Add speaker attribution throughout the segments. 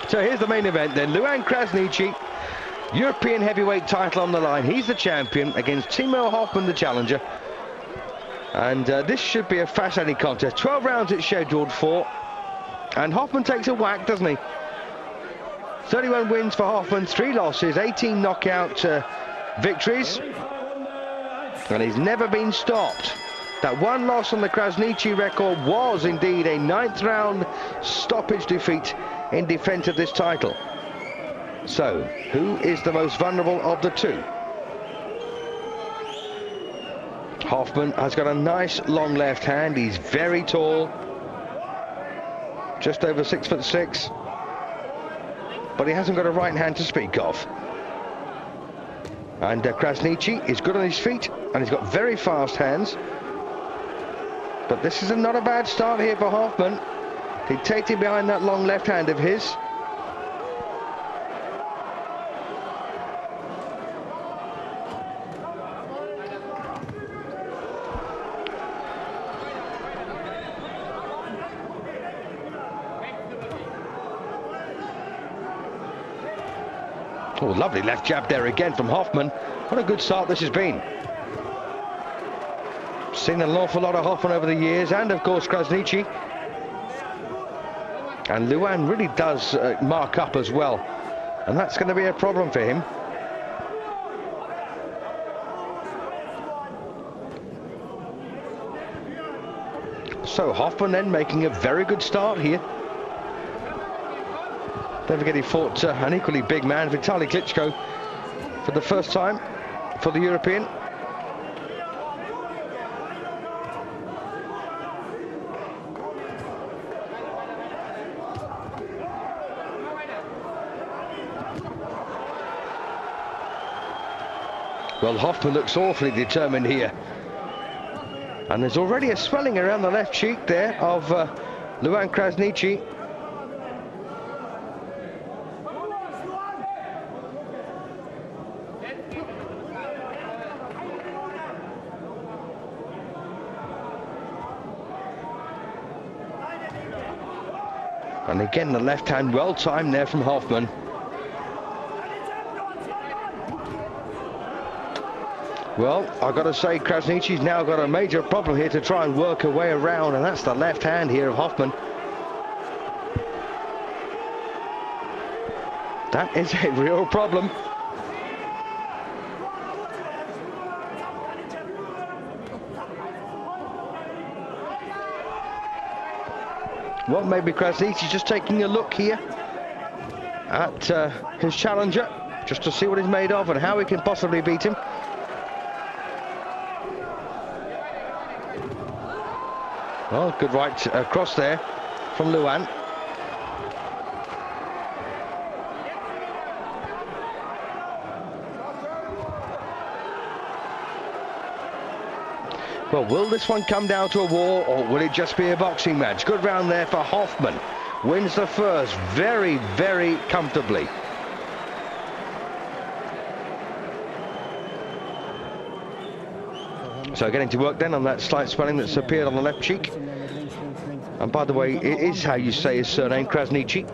Speaker 1: So here's the main event then. Luan Krasniqi, European heavyweight title on the line. He's the champion against Timo Hoffmann, the challenger. And this should be a fascinating contest. 12 rounds it's scheduled for. And Hoffmann takes a whack, doesn't he? 31 wins for Hoffmann, 3 losses, 18 knockout victories. And he's never been stopped. That one loss on the Krasniqi record was indeed a 9th round stoppage defeat in defense of this title. So, who is the most vulnerable of the two? Hoffmann has got a nice long left hand. He's very tall, just over 6'6", but he hasn't got a right hand to speak of. And Krasniqi is good on his feet, and he's got very fast hands. But this is not a bad start here for Hoffmann, dictating behind that long left hand of his. Oh, lovely left jab there again from Hoffmann. What a good start this has been. Seen an awful lot of Hoffmann over the years, and of course Krasniqi. And Luan really does mark up as well, and that's going to be a problem for him. So Hoffmann then making a very good start here. Don't forget he fought an equally big man, Vitali Klitschko, for the first time for the European. Well, Hoffmann looks awfully determined here. And there's already a swelling around the left cheek there of Luan Krasniqi. And again, the left hand well timed there from Hoffmann. Well, I've got to say, Krasniqi's now got a major problem here to try and work her way around, and that's the left hand here of Hoffmann. That is a real problem. Well, maybe Krasniqi's just taking a look here at his challenger, just to see what he's made of and how he can possibly beat him. Well, good right across there from Luan. Well, will this one come down to a war, or will it just be a boxing match? Good round there for Hoffmann. Wins the first very, very comfortably. So getting to work then on that slight swelling that's appeared on the left cheek. And by the way, it is how you say his surname, Krasniqi.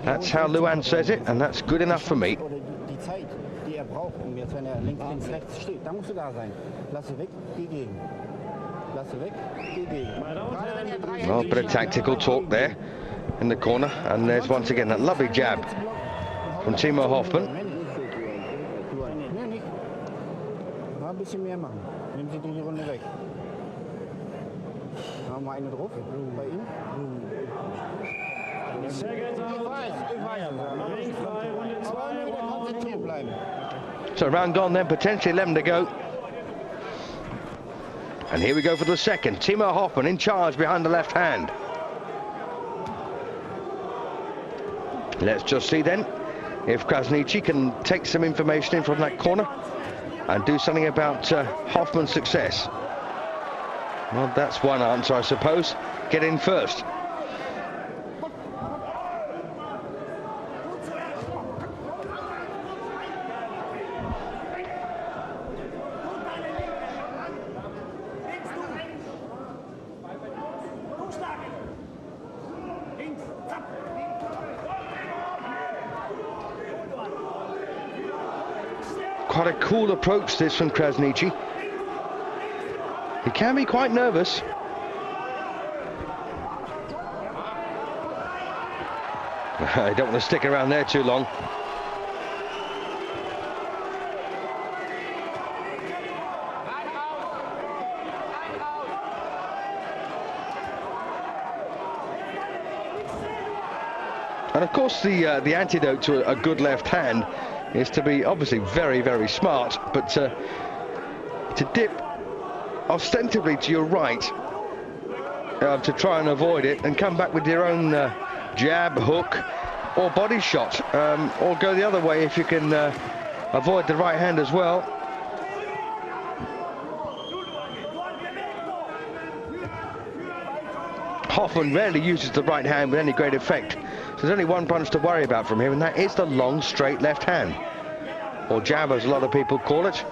Speaker 1: That's how Luan says it, and that's good enough for me. Well, a bit of tactical talk there in the corner, and there's once again that lovely jab from Timo Hoffmann. So round gone then, potentially 11 to go. And here we go for the second. Timo Hoffmann in charge behind the left hand. Let's just see then if Krasniqi can take some information in from that corner and do something about Hoffmann's success. Well, that's one answer, I suppose. Get in first. Quite a cool approach this from Krasniqi. He can be quite nervous. I don't want to stick around there too long. And of course the antidote to a good left hand is to be obviously very, very smart, but to dip ostensibly to your right to try and avoid it, and come back with your own jab, hook or body shot, or go the other way if you can avoid the right hand as well. Hoffmann rarely uses the right hand with any great effect, so there's only one punch to worry about from him, and that is the long straight left hand, or jab as a lot of people call it.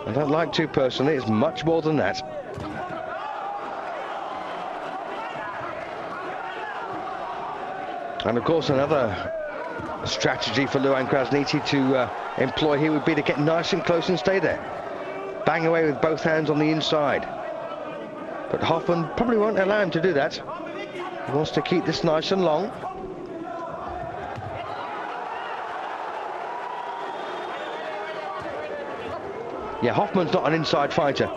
Speaker 1: I don't like to personally, it's much more than that. And of course another strategy for Luan Krasniqi to employ here would be to get nice and close and stay there. Bang away with both hands on the inside. But Hoffmann probably won't allow him to do that. He wants to keep this nice and long. Yeah, Hoffmann's not an inside fighter.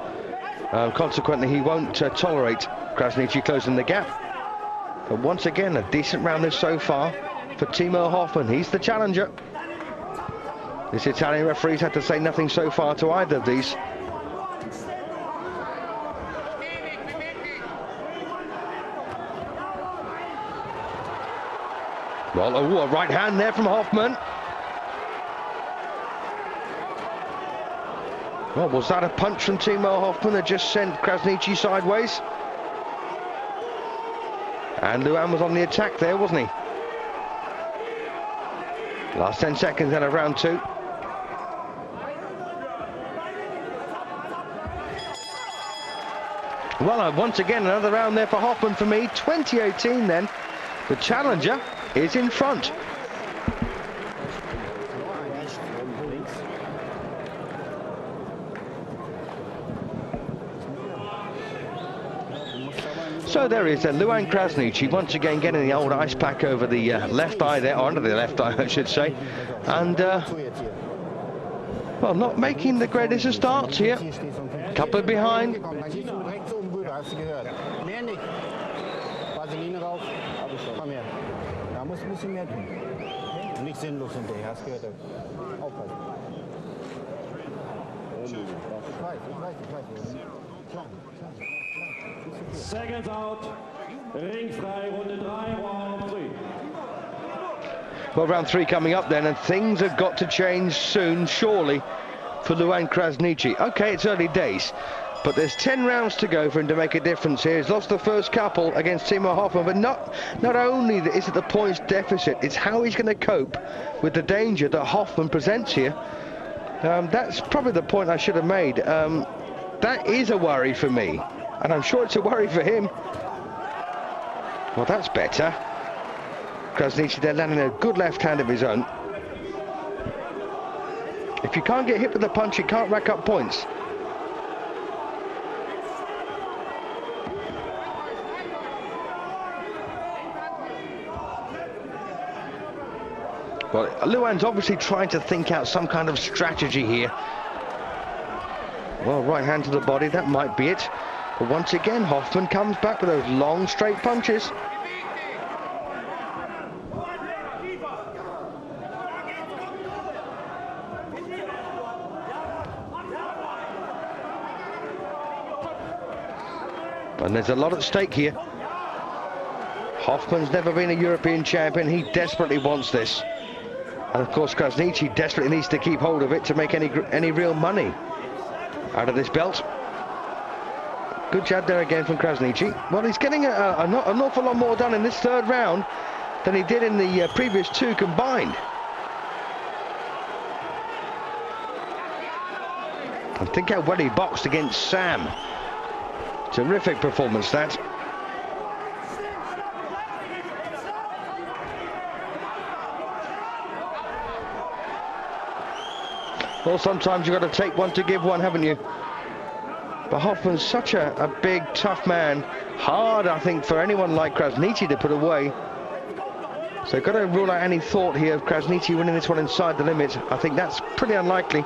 Speaker 1: Consequently, he won't tolerate Krasniqi closing the gap. But once again, a decent round this so far for Timo Hoffmann. He's the challenger. This Italian referee's had to say nothing so far to either of these. Well, a right hand there from Hoffmann. Well, was that a punch from Timo Hoffmann that just sent Krasniqi sideways? And Luan was on the attack there, wasn't he? Last 10 seconds out of round two. Well, once again, another round there for Hoffmann for me. 2018 then. The challenger is in front. So there is Luan Krasniqi once again getting the old ice pack over the left eye there, or under the left eye I should say, and well, not making the greatest of starts here. Couple behind.
Speaker 2: Seconds out, ring frei, Runde 3, round 3.
Speaker 1: Well, round 3 coming up then, and things have got to change soon, surely, for Luan Krasniqi. Okay, it's early days, but there's 10 rounds to go for him to make a difference here. He's lost the first couple against Timo Hoffmann, but not only is it the points deficit, it's how he's going to cope with the danger that Hoffmann presents here. That's probably the point I should have made. That is a worry for me, and I'm sure it's a worry for him. Well, that's better. Krasniqi there landing a good left hand of his own. If you can't get hit with a punch, you can't rack up points. Well, Luan's obviously trying to think out some kind of strategy here. Well, right hand to the body, that might be it. But once again, Hoffmann comes back with those long, straight punches. And there's a lot at stake here. Hoffmann's never been a European champion. He desperately wants this. And of course, Krasniqi desperately needs to keep hold of it to make any real money out of this belt. Good jab there again from Krasniqi. Well, he's getting an awful lot more done in this third round than he did in the previous two combined. And think how well he boxed against Sam. Terrific performance, that. Well, sometimes you've got to take one to give one, haven't you? But Hoffmann's such a big, tough man. Hard, I think, for anyone like Krasniqi to put away. So got to rule out any thought here of Krasniqi winning this one inside the limit. I think that's pretty unlikely.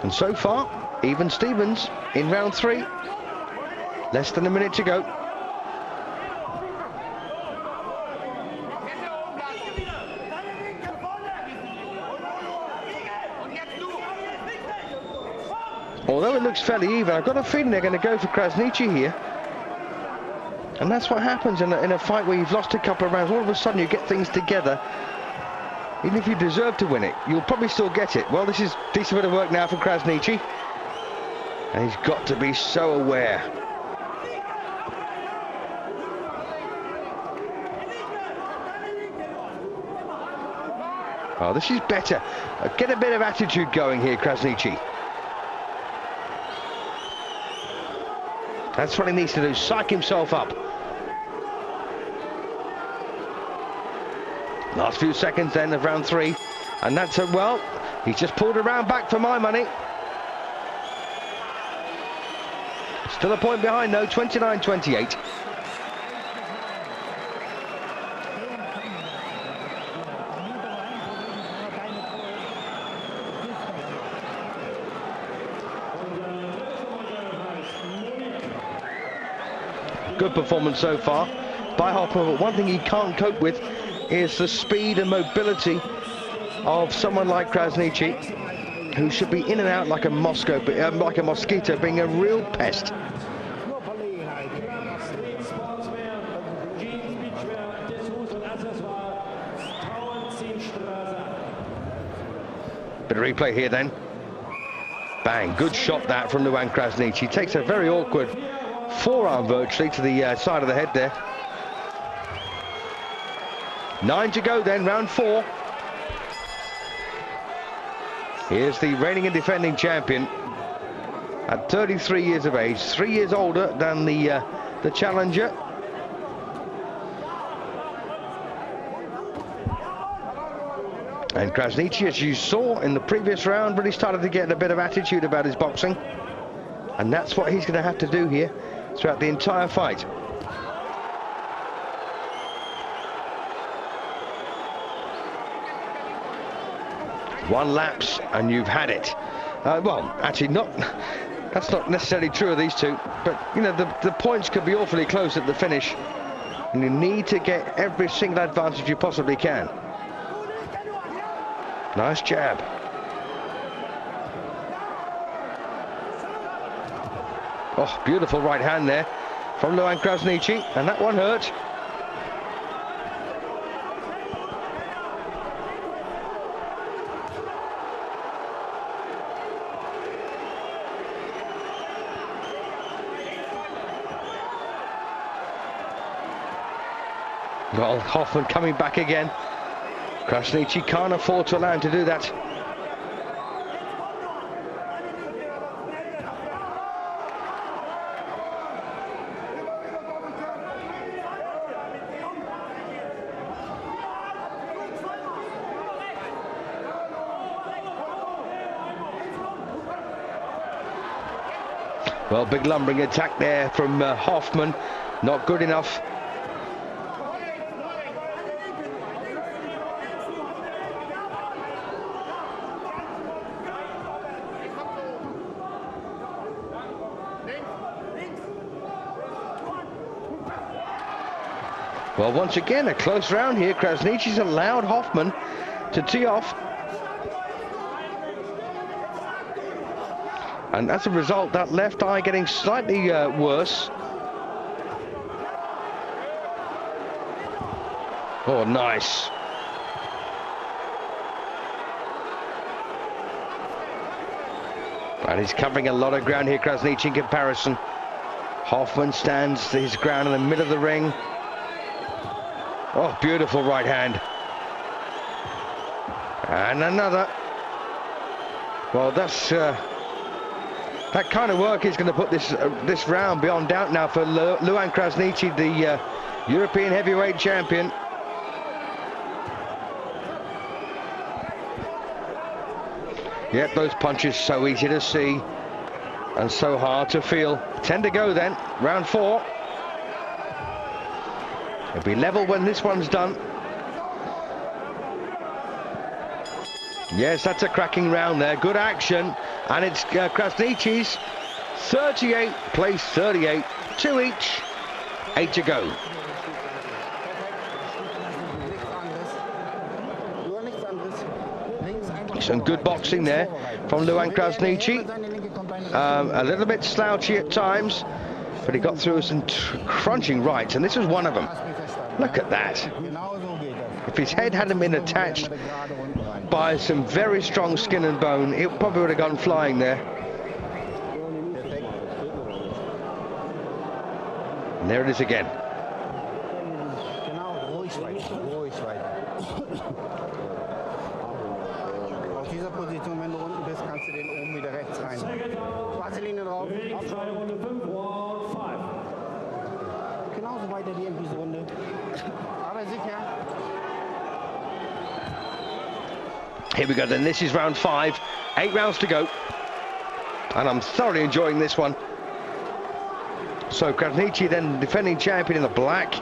Speaker 1: And so far, even Stevens in round 3. Less than a minute to go. Although it looks fairly even, I've got a feeling they're going to go for Krasniqi here. And that's what happens in a fight where you've lost a couple of rounds. All of a sudden you get things together. Even if you deserve to win it, you'll probably still get it. Well, this is a decent bit of work now for Krasniqi. And he's got to be so aware. Oh, this is better. Get a bit of attitude going here, Krasniqi. That's what he needs to do, psych himself up. Last few seconds then of round 3. And that's a, well, he's just pulled around back for my money. Still a point behind though, 29-28. Good performance so far by Hoffmann, but one thing he can't cope with is the speed and mobility of someone like Krasniqi, who should be in and out like a mosquito, being a real pest. Bit of replay here then. Bang, good shot that from Luan Krasniqi. Takes a very awkward forearm virtually to the side of the head there. 9 to go then, round 4. Here's the reigning and defending champion at 33 years of age, 3 years older than the challenger. And Krasniqi, as you saw in the previous round, really started to get a bit of attitude about his boxing. And that's what he's going to have to do here throughout the entire fight. One lapse and you've had it. Well, actually that's not necessarily true of these two, but you know, the points could be awfully close at the finish, and you need to get every single advantage you possibly can. Nice jab. Oh, beautiful right hand there from Luan Krasniqi, and that one hurt. Well, Hoffmann coming back again. Krasniqi can't afford to allow him to do that. Well, big lumbering attack there from Hoffmann. Not good enough. Well, once again, a close round here. Krasniqi's allowed Hoffmann to tee off. And as a result, that left eye getting slightly worse. Oh, nice. And he's covering a lot of ground here, Krasniqi, in comparison. Hoffmann stands his ground in the middle of the ring. Oh, beautiful right hand. And another. Well, that's That kind of work is going to put this round beyond doubt now for Luan Krasniqi, the European heavyweight champion. Yep, those punches so easy to see and so hard to feel. 10 to go then, round 4. It'll be level when this one's done. Yes, that's a cracking round there. Good action. And it's Krasniqi's 38, place 38. 2 each. 8 to go. Some good boxing there from Luan Krasniqi. A little bit slouchy at times, but he got through some crunching rights, and this was one of them. Look at that. If his head hadn't been attached by some very strong skin and bone, it probably would have gone flying there. And there it is again. Here we go then, this is round 5, 8 rounds to go, and I'm thoroughly enjoying this one. So Krasniqi then defending champion in the black.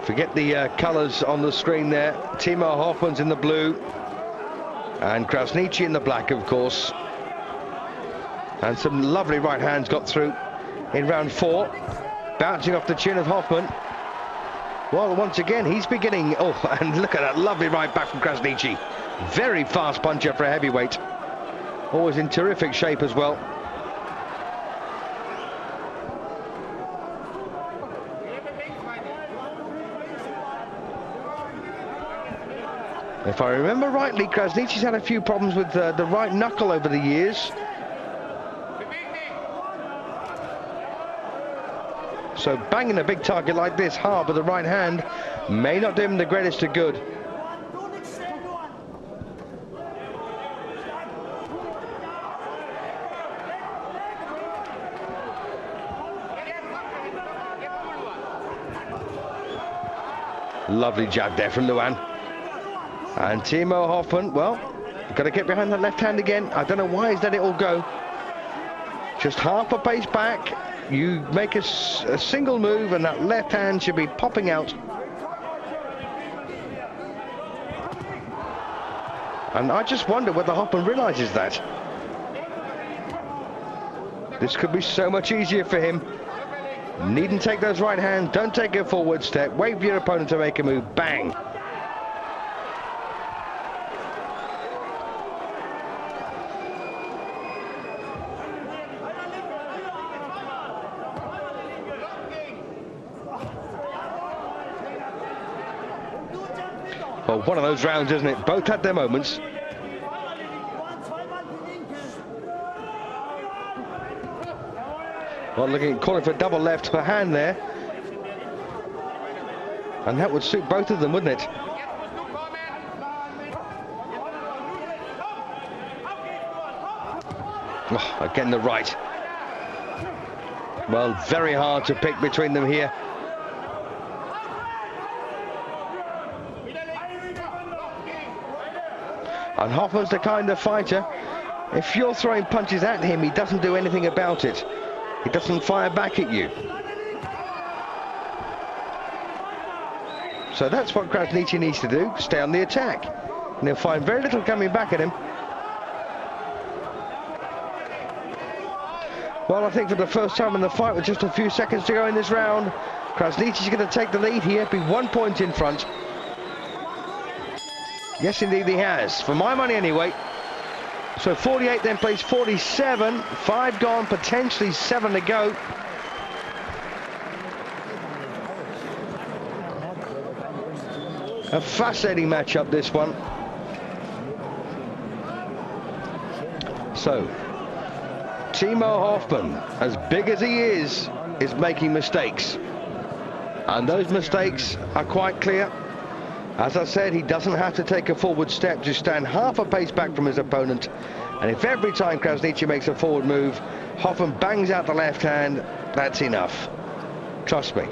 Speaker 1: Forget the colours on the screen there. Timo Hoffmann's in the blue, and Krasniqi in the black, of course. And some lovely right hands got through in round 4, bouncing off the chin of Hoffmann. Well, once again, he's beginning. Oh, and look at that lovely right back from Krasniqi. Very fast puncher for a heavyweight. Always in terrific shape as well. If I remember rightly, Krasniqi's had a few problems with the right knuckle over the years. So banging a big target like this hard with the right hand may not do him the greatest of good. Lovely jab there from Luan. And Timo Hoffmann, well, got to get behind that left hand again. I don't know why he's let it all go. Just half a pace back. You make a single move and that left hand should be popping out. And I just wonder whether Hoffmann realizes that. This could be so much easier for him. Needn't take those right hands, don't take a forward step, wait for your opponent to make a move, bang. Well, one of those rounds, isn't it? Both had their moments. Well, looking at calling for a double left hand there. And that would suit both of them, wouldn't it? Oh, again, the right. Well, very hard to pick between them here. And Hoffmann's the kind of fighter, if you're throwing punches at him, he doesn't do anything about it. He doesn't fire back at you. So that's what Krasniqi needs to do, stay on the attack. And he'll find very little coming back at him. Well, I think for the first time in the fight, with just a few seconds to go in this round, Krasniqi's going to take the lead here, be 1 point in front. Yes, indeed he has, for my money anyway. So 48 then plays 47, 5 gone, potentially 7 to go. A fascinating matchup, this one. So, Timo Hoffmann, as big as he is making mistakes. And those mistakes are quite clear. As I said, he doesn't have to take a forward step, just stand half a pace back from his opponent And if every time Krasniqi makes a forward move, Hoffmann bangs out the left hand, that's enough. Trust me.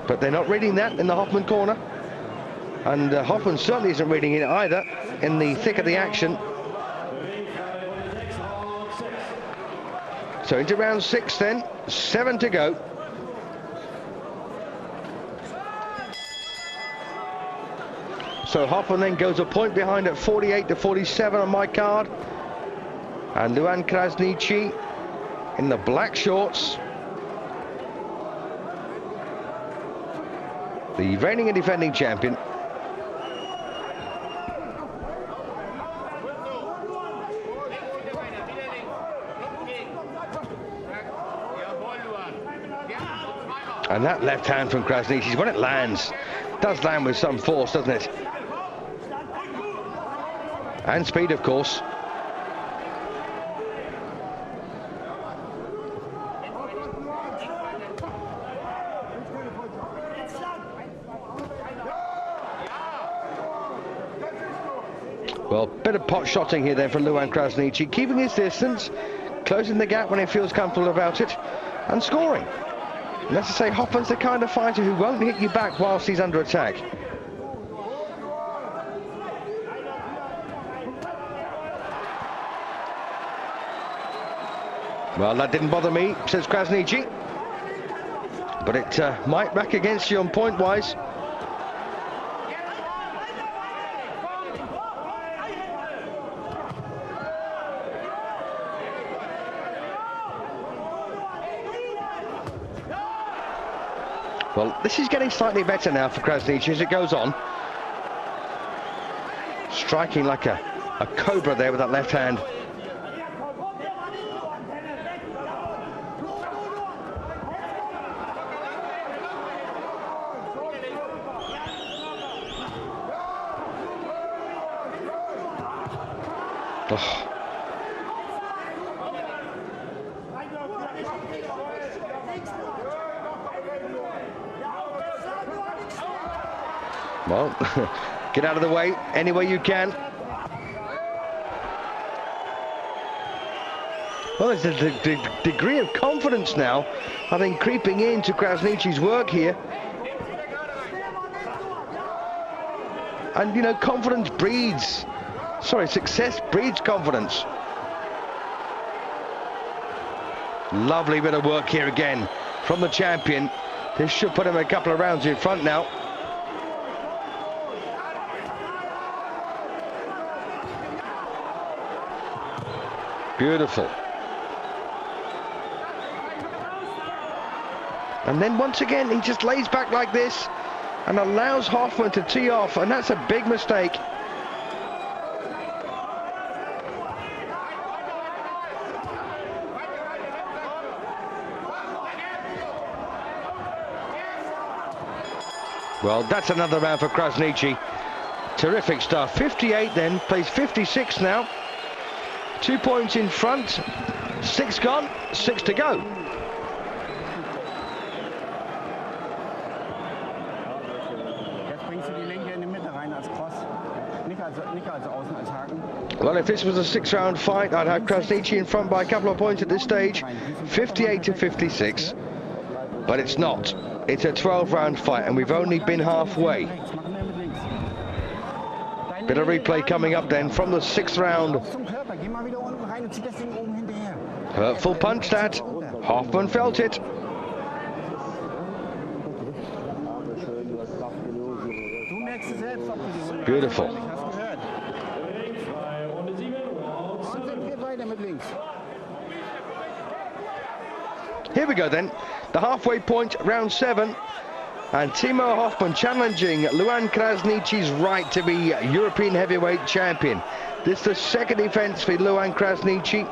Speaker 1: But they're not reading that in the Hoffmann corner. And Hoffmann certainly isn't reading it either in the thick of the action. So into round 6 then, 7 to go. So Hoffmann then goes a point behind at 48 to 47 on my card. And Luan Krasniqi in the black shorts, the reigning and defending champion. And that left hand from Krasniqi, when it lands, does land with some force, doesn't it? And speed, of course. Well, bit of pot shotting here then from Luan Krasniqi, keeping his distance, closing the gap when he feels comfortable about it, and scoring. And that's to say, Hoffmann's the kind of fighter who won't hit you back whilst he's under attack. Well, that didn't bother me, says Krasniqi. But it might rack against you on point-wise. Well, this is getting slightly better now for Krasniqi as it goes on. Striking like a cobra there with that left hand. Oh. Well, get out of the way any way you can. Well, there's a degree of confidence now, I think, creeping into Krasniqi's work here. And, you know, success breeds confidence. Lovely bit of work here again from the champion. This should put him a couple of rounds in front now. Beautiful. And then once again, he just lays back like this and allows Hoffmann to tee off, and that's a big mistake. Well, that's another round for Krasniqi. Terrific stuff. 58 then, plays 56 now. 2 points in front, 6 gone, 6 to go. Well, if this was a 6-round fight, I'd have Krasniqi in front by a couple of points at this stage, 58 to 56. But it's not. It's a 12-round fight, and we've only been halfway. Bit of replay coming up then from the 6th round. Hurtful punch that. Hoffmann felt it. Beautiful. Here we go then. The halfway point, round 7. And Timo Hoffmann challenging Luan Krasniqi's right to be European heavyweight champion. This is the second defense for Luan Krasniqi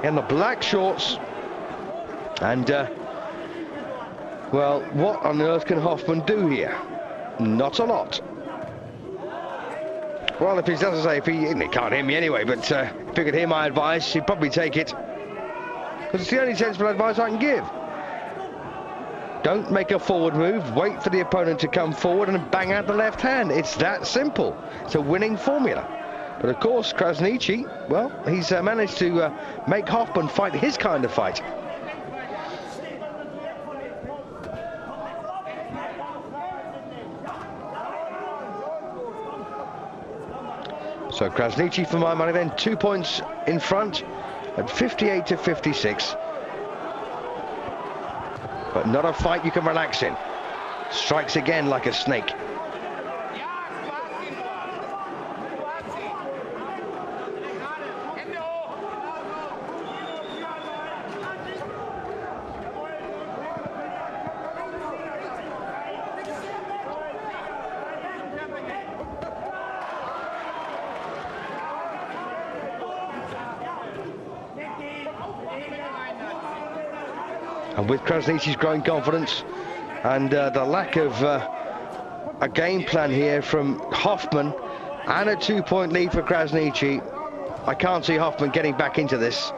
Speaker 1: in the black shorts. And, well, what on earth can Hoffmann do here? Not a lot. Well, if he doesn't say, he can't hear me anyway, but if he could hear my advice, he'd probably take it. Because it's the only sensible advice I can give. Don't make a forward move, wait for the opponent to come forward and bang out the left hand. It's that simple. It's a winning formula. But of course, Krasniqi, well, he's managed to make Hoffmann fight his kind of fight. So Krasniqi, for my money then, 2 points in front at 58 to 56. But not a fight you can relax in. Strikes again like a snake. And with Krasniqi's growing confidence and the lack of a game plan here from Hoffmann and a 2-point lead for Krasniqi, I can't see Hoffmann getting back into this.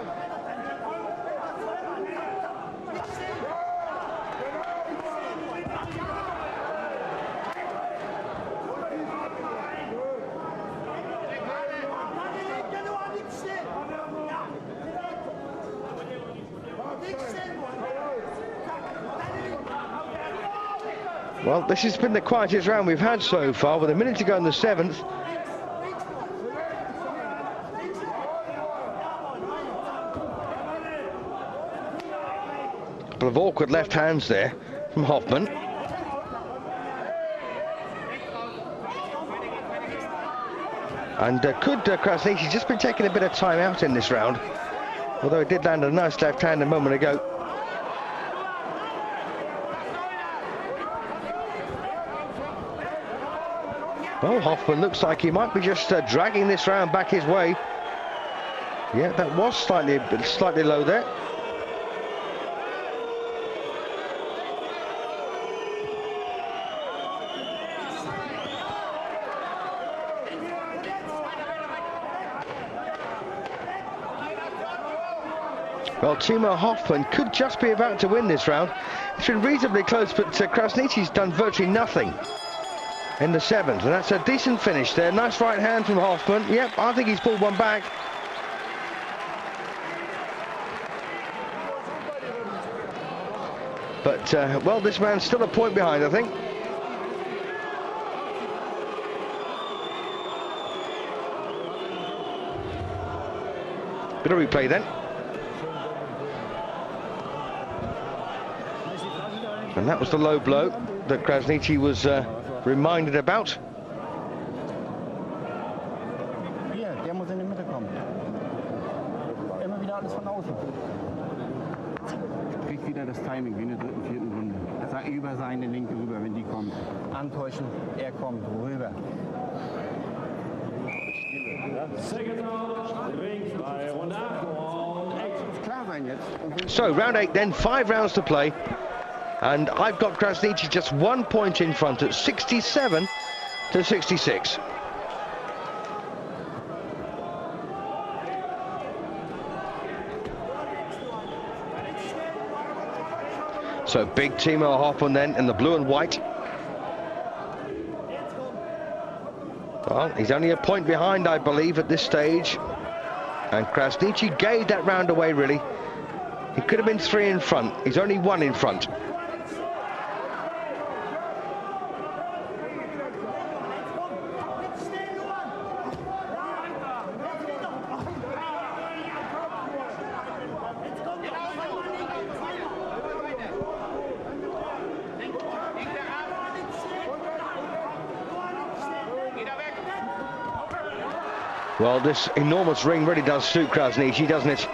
Speaker 1: Well, this has been the quietest round we've had so far, with a minute to go in the 7th. A couple of awkward left hands there from Hoffmann. And could Krasniqi just been taking a bit of time out in this round? Although he did land a nice left hand a moment ago. Well, Hoffmann looks like he might be just dragging this round back his way. Yeah, that was slightly low there. Well, Timo Hoffmann could just be about to win this round. It's been reasonably close, but Krasniqi's done virtually nothing in the 7th, and that's a decent finish there. Nice right hand from Hoffmann. Yep, I think he's pulled one back. But, well, this man's still a point behind, I think. Bit of replay then. And that was the low blow that Krasniqi was reminded about.
Speaker 3: Hier, der muss in die Mitte kommen. Immer wieder alles von außen. Kriegt wieder das Timing wie in der dritten, vierten Runde. Über seine Linke rüber, wenn die kommt. Antäuschen, er kommt rüber. Klar sein jetzt.
Speaker 1: So, round 8 then, 5 rounds to play. And I've got Krasniqi just 1 point in front at 67 to 66. So big Timo Hoffmann then in the blue and white. Well, he's only a point behind, I believe, at this stage. And Krasniqi gave that round away, really. He could have been 3 in front. He's only 1 in front. Well, this enormous ring really does suit Krasniqi, doesn't it?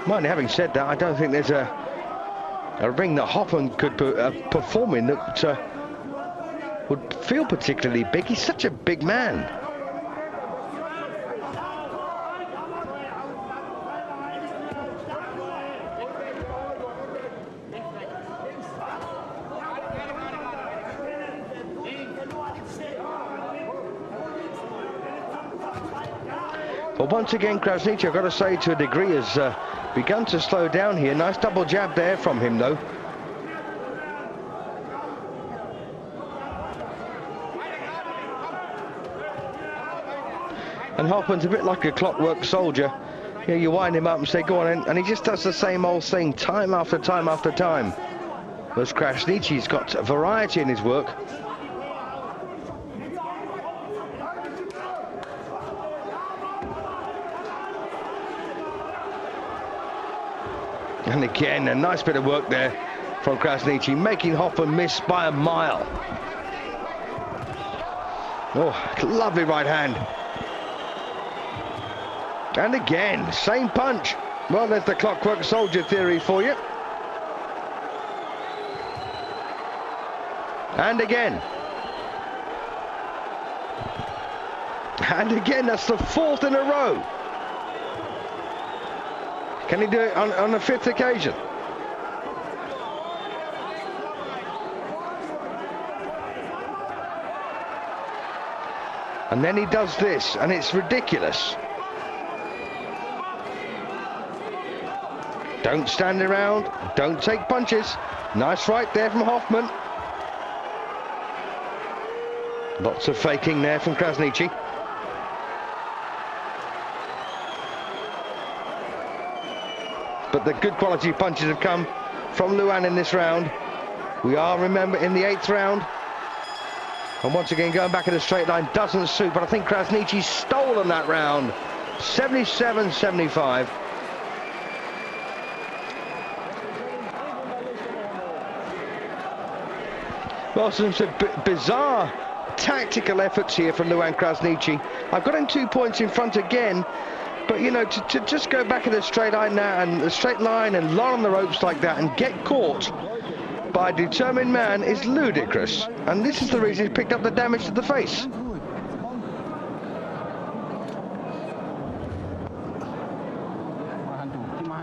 Speaker 1: Mind having said that, I don't think there's a ring that Hoffmann could perform in that would feel particularly big. He's such a big man. But once again, Krasniqi, I've got to say, to a degree, has begun to slow down here. Nice double jab there from him, though. And Hoffmann's a bit like a clockwork soldier. You know, you wind him up and say, go on in, and he just does the same old thing time after time after time. Whereas Krasniqi's got variety in his work. And again, a nice bit of work there from Krasniqi, making Hoffmann miss by a mile. Oh, lovely right hand. And again, same punch. Well, there's the clockwork soldier theory for you. And again. And again, that's the fourth in a row. Can he do it on a fifth occasion? And then he does this, and it's ridiculous. Don't stand around, don't take punches. Nice right there from Hoffmann. Lots of faking there from Krasniqi. But the good quality punches have come from Luan in this round. We are, remember, in the 8th round. And once again, going back in a straight line doesn't suit, but I think Krasniqi's stolen that round. 77-75. Well, some bizarre tactical efforts here from Luan Krasniqi. I've got him 2 points in front again, but you know, to just go back in a straight line now and a straight line and lie on the ropes like that and get caught by a determined man is ludicrous. And this is the reason he's picked up the damage to the face.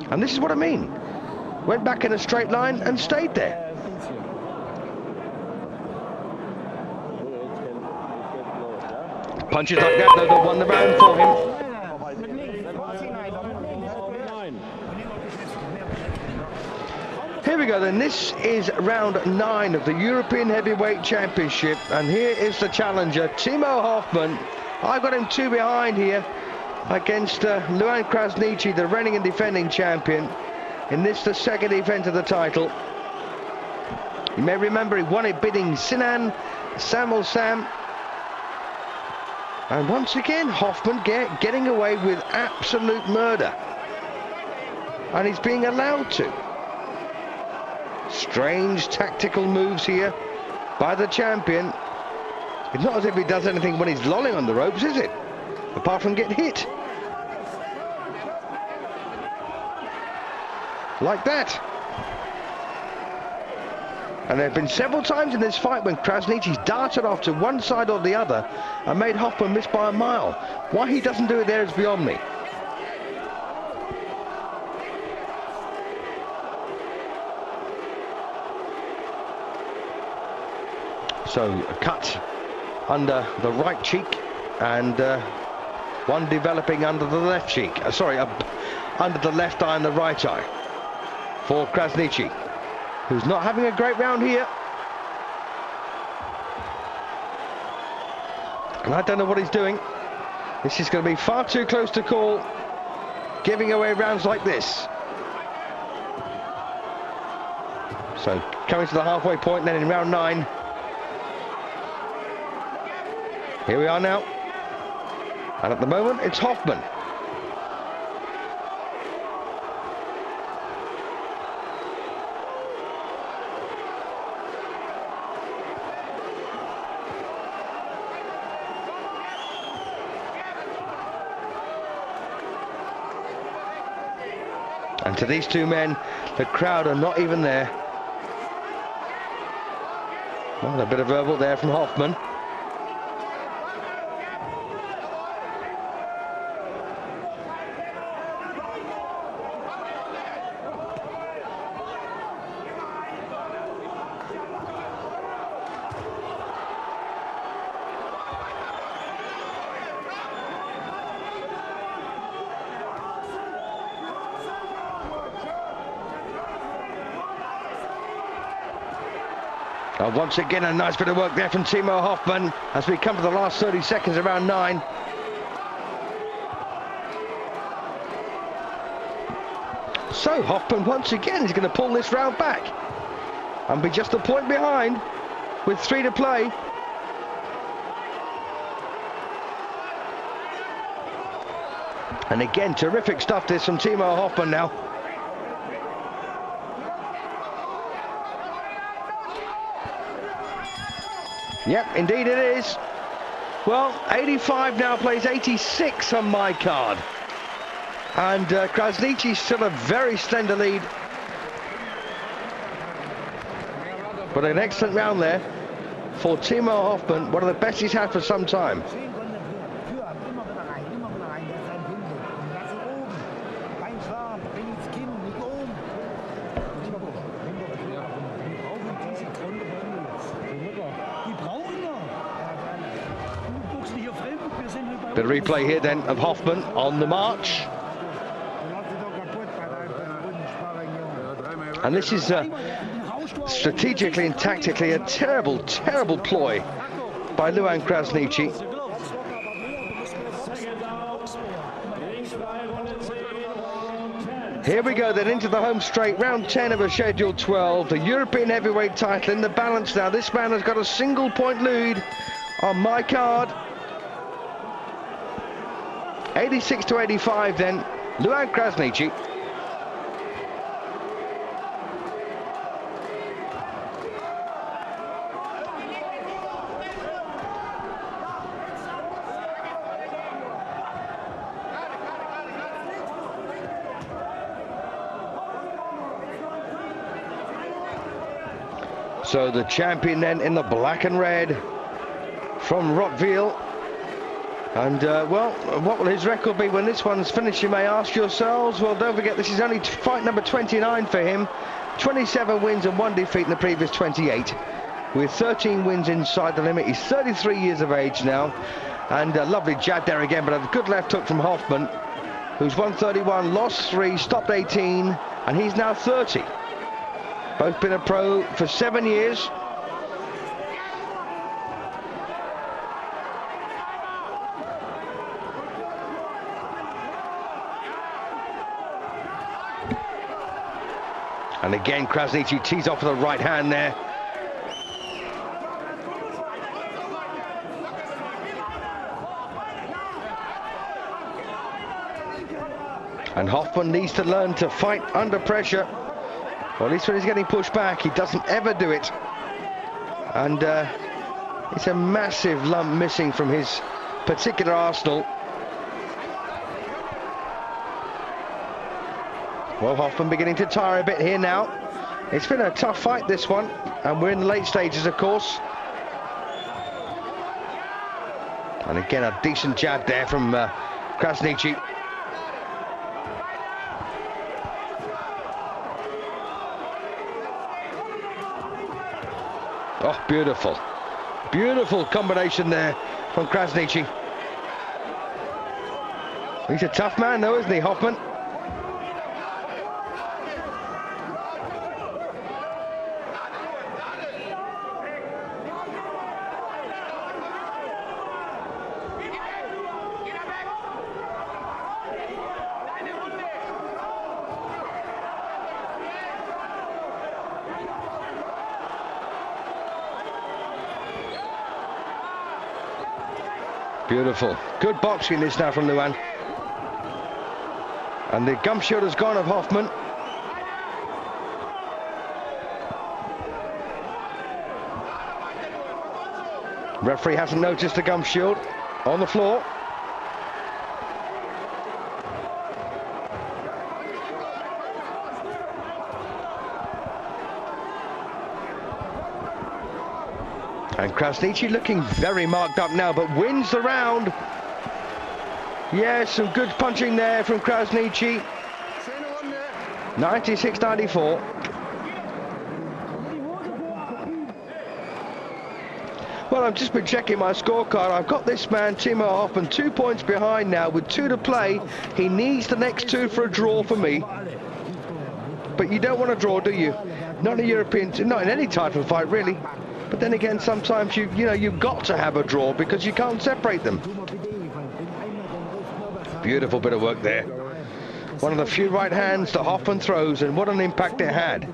Speaker 1: And this is what I mean. Went back in a straight line and stayed there. Punches like that, though, that won the round for him. Here we go then, this is round 9 of the European Heavyweight Championship, and here is the challenger, Timo Hoffmann. I've got him 2 behind here against Luan Krasniqi, the reigning and defending champion, in this, the second event of the title. You may remember he won it beating Sinan Samuel Sam. And once again, Hoffmann getting away with absolute murder. And he's being allowed to. Strange tactical moves here by the champion. It's not as if he does anything when he's lolling on the ropes, is it? Apart from get hit. Like that. And there have been several times in this fight when Krasniqi's darted off to one side or the other and made Hoffmann miss by a mile. Why he doesn't do it there is beyond me. So a cut under the right cheek and one developing under the left cheek. Under the left eye and the right eye for Krasniqi, who's not having a great round here. And I don't know what he's doing. This is going to be far too close to call, giving away rounds like this. So coming to the halfway point then in round 9. Here we are now. And at the moment, it's Hoffmann. And to these two men, the crowd are not even there. Well, a bit of verbal there from Hoffmann. Once again, a nice bit of work there from Timo Hoffmann as we come to the last 30 seconds of round 9. So Hoffmann once again is going to pull this round back and be just a point behind with 3 to play. And again, terrific stuff this from Timo Hoffmann now. Yep, indeed it is. Well, 85 now plays 86 on my card. And Krasniqi still a very slender lead. But an excellent round there for Timo Hoffmann, one of the best he's had for some time. The replay here then of Hoffmann on the march. And this is strategically and tactically a terrible, terrible ploy by Luan Krasniqi. Here we go then into the home straight, round 10 of a scheduled 12. The European heavyweight title in the balance now. This man has got a single point lead on my card. 86 to 85 then, Luan Krasniqi. So the champion then in the black and red from Rockville. And, well, what will his record be when this one's finished, you may ask yourselves? Well, don't forget, this is only fight number 29 for him. 27 wins and 1 defeat in the previous 28. With 13 wins inside the limit. He's 33 years of age now. And a lovely jab there again, but a good left hook from Hoffmann, who's won 31, lost 3, stopped 18, and he's now 30. Both been a pro for 7 years. And again, Krasniqi tees off with a right hand there. And Hoffmann needs to learn to fight under pressure. Well, at least when he's getting pushed back, he doesn't ever do it. And it's a massive lump missing from his particular arsenal. Well, Hoffmann beginning to tire a bit here now. It's been a tough fight, this one, and we're in the late stages, of course. And again, a decent jab there from Krasniqi. Oh, beautiful. Beautiful combination there from Krasniqi. He's a tough man, though, isn't he, Hoffmann? Beautiful. Good boxing this now from Luan. And the gum shield has gone of Hoffmann. Referee hasn't noticed the gum shield on the floor. And Krasniqi looking very marked up now, but wins the round. Yes, some good punching there from Krasniqi. 96-94. Well, I've just been checking my scorecard. I've got this man, Timo Hoffmann, 2 points behind now with 2 to play. He needs the next 2 for a draw for me. But you don't want to draw, do you? Not in a European, not in any title fight, really. But then again, sometimes you've got to have a draw because you can't separate them. Beautiful bit of work there One of the few right hands that Hoffmann throws, and what an impact it had.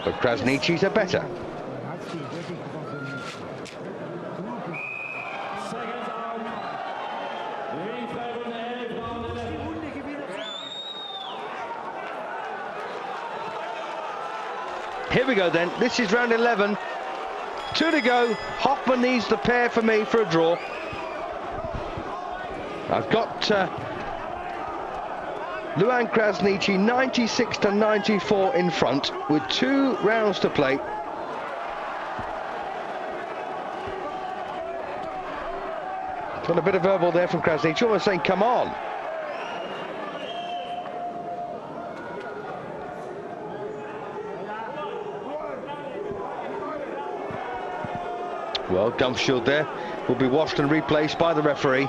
Speaker 1: But Krasniqi's are better. Here we go then. This is round 11. 2 to go. Hoffmann needs the pair for me for a draw. I've got Luan Krasniqi 96 to 94 in front with 2 rounds to play. Got a bit of verbal there from Krasniqi, almost saying, come on. Well, gum shield there will be washed and replaced by the referee.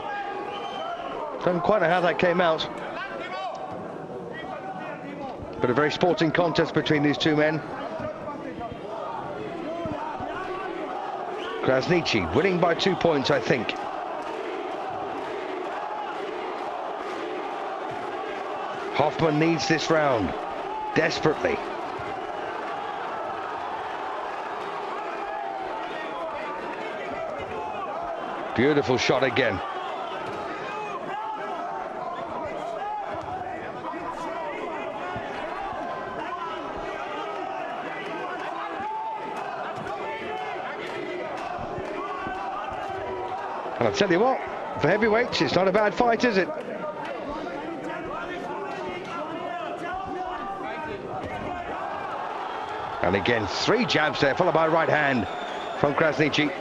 Speaker 1: Don't quite know how that came out. But a very sporting contest between these two men. Krasniqi winning by 2 points, I think. Hoffmann needs this round desperately. Beautiful shot again. And I'll tell you what, for heavyweights, it's not a bad fight, is it? And again, 3 jabs there, followed by a right hand from Krasniqi.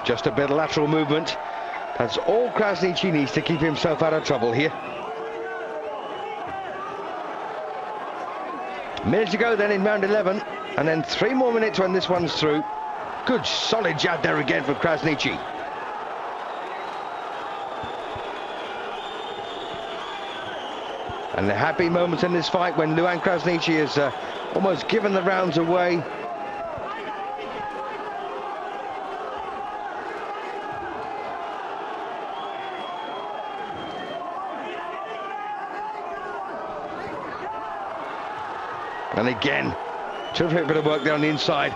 Speaker 1: Just a bit of lateral movement. That's all Krasniqi needs to keep himself out of trouble here. Minute to go then in round 11, and then 3 more minutes when this one's through. Good solid jab there again from Krasniqi. And the happy moments in this fight when Luan Krasniqi has almost given the rounds away. And again, terrific bit of work there on the inside.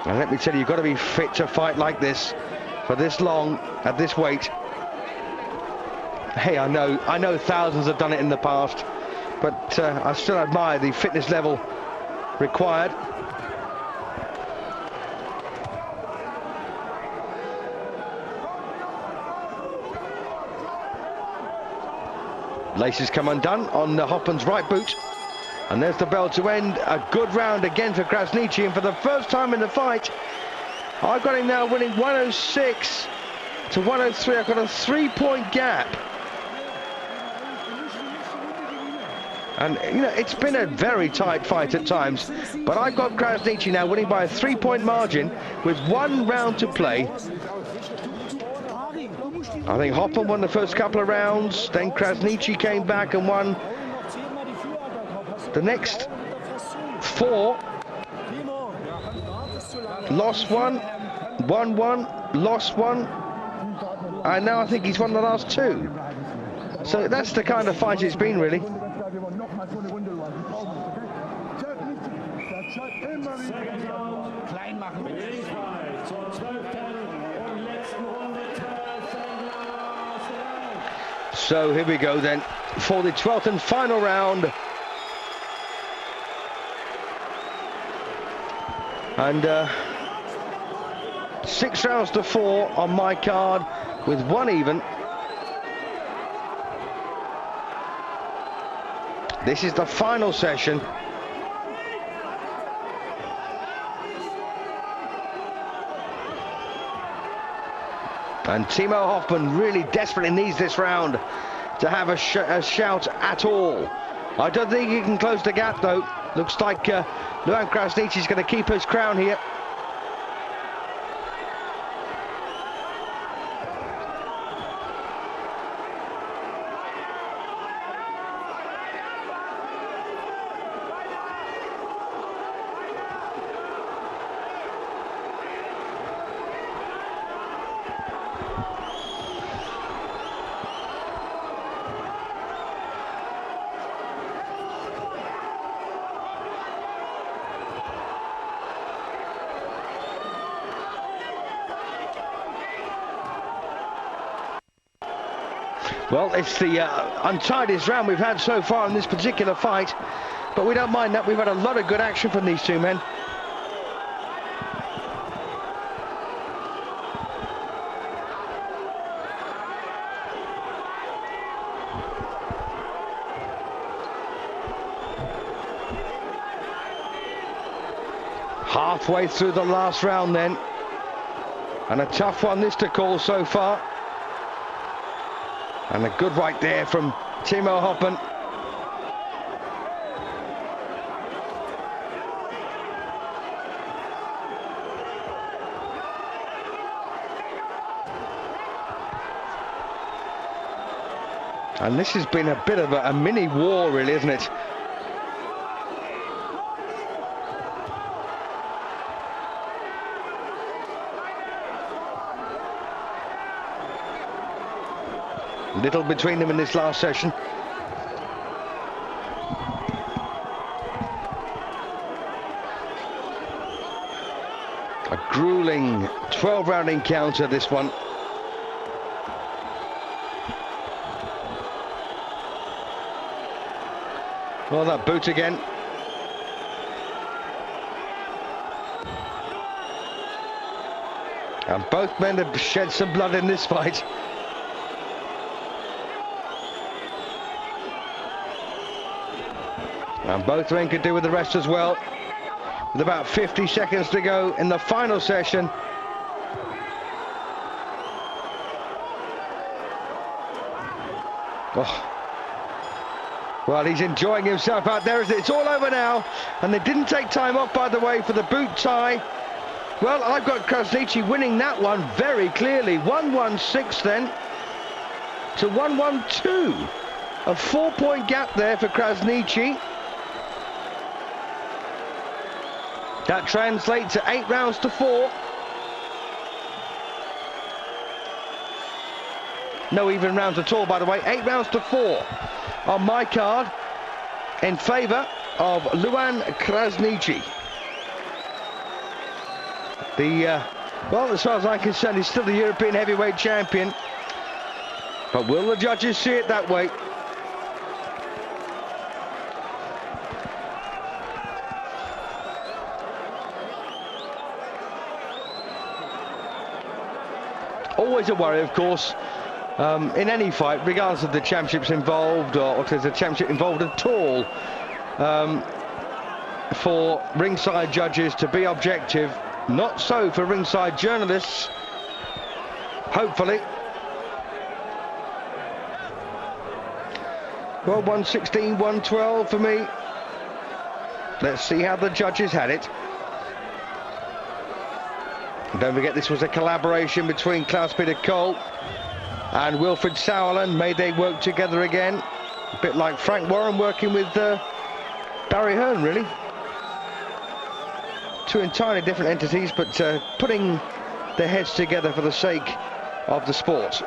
Speaker 1: And let me tell you, you've got to be fit to fight like this for this long at this weight. Hey, I know thousands have done it in the past, but I still admire the fitness level required. Laces come undone on Hoffmann's right boot. And there's the bell to end. A good round again for Krasniqi, and for the first time in the fight, I've got him now winning 106 to 103. I've got a 3-point gap. And, you know, it's been a very tight fight at times, but I've got Krasniqi now winning by a 3-point margin with 1 round to play. I think Hoffmann won the first couple of rounds, then Krasniqi came back and won the next 4. Lost 1, won 1, lost 1, and now I think he's won the last 2. So that's the kind of fight it's been, really. So here we go then for the 12th and final round. And 6 rounds to 4 on my card with 1 even. This is the final session. And Timo Hoffmann really desperately needs this round to have a shout at all. I don't think he can close the gap though. Looks like Luan Krasniqi is going to keep his crown here. Well, it's the untidiest round we've had so far in this particular fight, but we don't mind that. We've had a lot of good action from these two men. Halfway through the last round then, and a tough one this to call so far. And a good right there from Timo Hoffmann. And this has been a bit of a mini war, really, isn't it? Little between them in this last session. A grueling 12-round encounter, this one. Well, that boot again. And both men have shed some blood in this fight. And both men could do with the rest as well. With about 50 seconds to go in the final session. Oh. Well, he's enjoying himself out there. It's all over now. And they didn't take time off, by the way, for the boot tie. Well, I've got Krasniqi winning that one very clearly. 1-1-6 then to 1-1-2. A 4-point gap there for Krasniqi. That translates to 8 rounds to 4. No even rounds at all, by the way. 8 rounds to 4 on my card in favour of Luan Krasniqi. Well, as far as I'm concerned, he's still the European heavyweight champion. But will the judges see it that way? Always a worry, of course, in any fight, regardless of the championships involved or if there's a championship involved at all, for ringside judges to be objective. Not so for ringside journalists, hopefully. Well, 116, 112 for me. Let's see how the judges had it. Don't forget, this was a collaboration between Klaus-Peter Cole and Wilfred Sauerland. May they work together again. A bit like Frank Warren working with Barry Hearn, really. Two entirely different entities, but putting their heads together for the sake of the sport.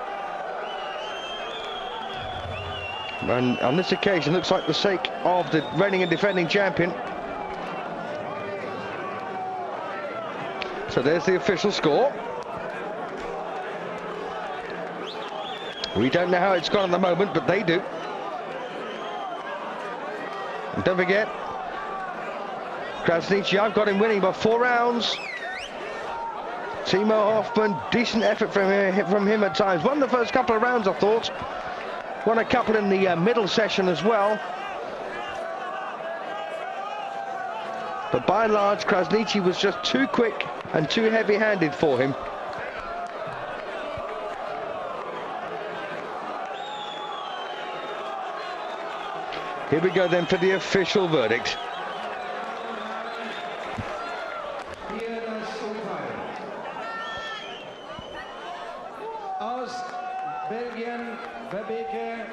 Speaker 1: And on this occasion, looks like the sake of the reigning and defending champion. So there's the official score. We don't know how it's gone at the moment, but they do. And don't forget, Krasniqi, I've got him winning by 4 rounds. Timo Hoffmann, decent effort from him at times. Won the first couple of rounds, I thought. Won a couple in the middle session as well. But by and large, Krasniqi was just too quick and too heavy-handed for him. Here we go then for the official verdict.
Speaker 2: Aus Belgien, Verbeke,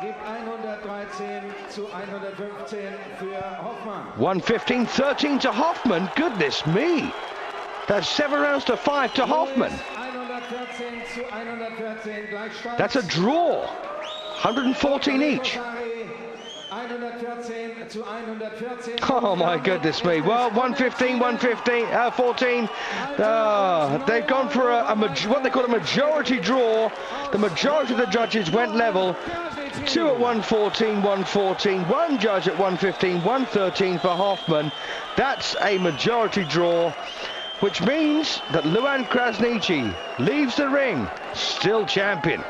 Speaker 2: gibt 113 zu 115 für Hoffmann.
Speaker 1: 115, 13 to Hoffmann. Goodness me. That's 7 rounds to 5 to Hoffmann.
Speaker 2: 114 zu 114 Gleichstand.
Speaker 1: That's a draw. 114 each.
Speaker 2: 114 zu 114.
Speaker 1: Oh my goodness me. Well, 115, 14. They've gone for what they call a majority draw. The majority of the judges went level. 2 at 114, 114. One judge at 115, 113 for Hoffmann. That's a majority draw, which means that Luan Krasniqi leaves the ring still champion.